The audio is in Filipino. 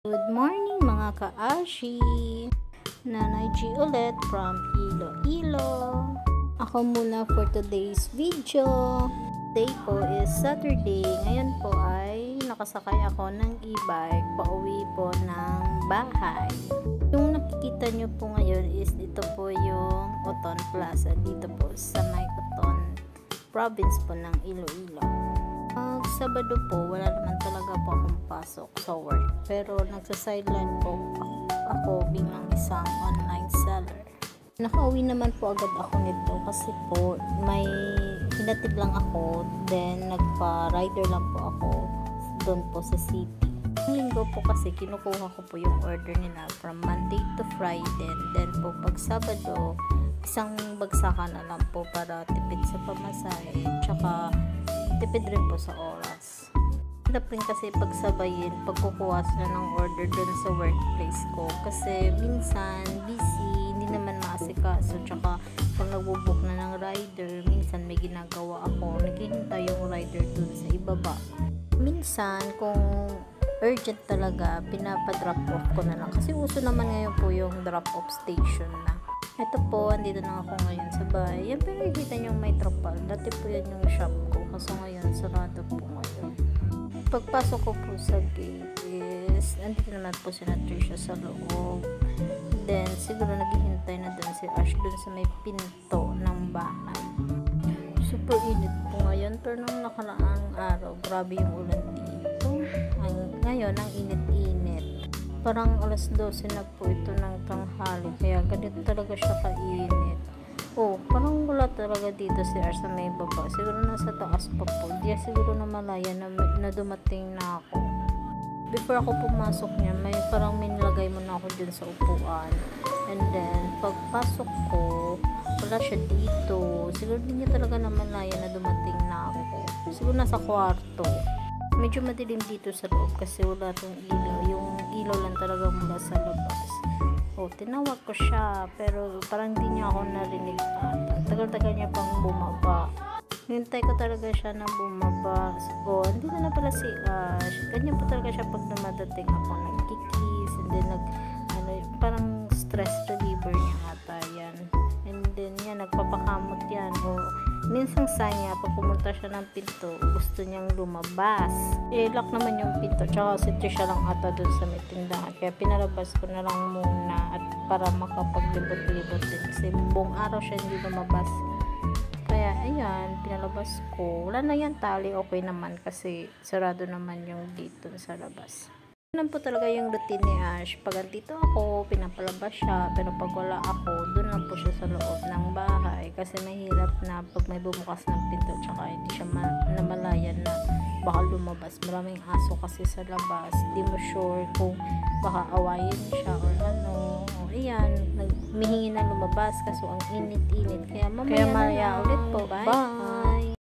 Good morning mga ka-ashi! Nanay G ulit from Iloilo. Ako muna for today's video. Today po is Saturday. Ngayon po ay nakasakay ako ng e-bike pauwi po ng bahay. Yung nakikita nyo po ngayon is ito po yung Oton Plaza dito po sa may Oton province po ng Iloilo. Sabado po, wala naman talaga po akong pasok sa work. Pero nagsa-sideline po ako bilang isang online seller. Nakauwi naman po agad ako nito kasi po may hinatid lang ako. Then nagpa-rider lang po ako doon po sa city. Ang linggo po kasi kinukuha ko po yung order nila from Monday to Friday. Then po pag Sabado, isang bagsakan na lang po para tipid sa pamasahe. Tsaka tipid rin po sa oras. Hirap rin kasi pagsabayin pagkukuha sila ng order dun sa workplace ko kasi minsan busy, hindi naman maasikaso, tsaka pag nagbubook na ng rider, minsan may ginagawa ako, naghihintay yung rider dun sa ibaba. Minsan kung urgent talaga, pinapadrop off ko na lang kasi uso naman ngayon po yung drop off station na. Ito po, andito na ako ngayon sa bahay. Yan, pero nakikita nyo may trapal. Dati po yan yung shop ko. Kaso ngayon, sarado po ngayon. Pagpasok ko po sa gate is, andito naman po si Natricia sa loob. Then, siguro naghihintay na dun si Ash dun sa may pinto ng bahay. Super init po ngayon. Pero nung nakaraang araw, grabe yung ulan dito. Ngayon, ang init-init. Parang alas 12 na po ito ng tanghali, kaya ganito talaga siya kainit. Parang wala talaga dito si Ars sa may baba. Siguro nasa taas pa po. Di siguro na malaya na dumating na ako. Before ako pumasok niya, parang may nilagay mo na ako dun sa upuan. And then, pagpasok ko, wala siya dito. Siguro din niya talaga na malaya na dumating na ako. Siguro nasa kwarto. Medyo madilim dito sa loob kasi wala tong ilaw. Yung ilaw lang talaga mula sa labas. Tinawag ko siya pero parang hindi niya ako narinig ata. Tagal-tagal niya pang bumaba. Hintay ko talaga siya na bumaba. Hindi na pala si Ash. Ganyan po talaga siya pag dumadating ako. Nagkikiss and then parang stress reliever niya ata yan. And then yan, nagpapakamot yan. Minsang niya, pag pumunta siya ng pinto, gusto niyang lumabas. Lock naman yung pinto, tsaka si Trisha lang ata dun sa may tindahan. Kaya pinalabas ko na lang muna at para makapaglibot-libot din. Kasi buong araw siya hindi lumabas. Kaya ayan, pinalabas ko. Wala na yan tali, okay naman kasi sarado naman yung dito sa labas. Ganun po talaga yung routine ni Ash. Pag andito ako, pinapalabas siya. Pero pag wala ako, doon lang po siya sa loob ng bahay. Kasi mahirap na pag may bumukas ng pinto, tsaka hindi siya namalayan na baka lumabas. Maraming aso kasi sa labas. Di mo sure kung baka awayin siya or ano. Ayan, nagmihingi na lumabas kasi ang init-init. Kaya mamaya ulit po. Bye!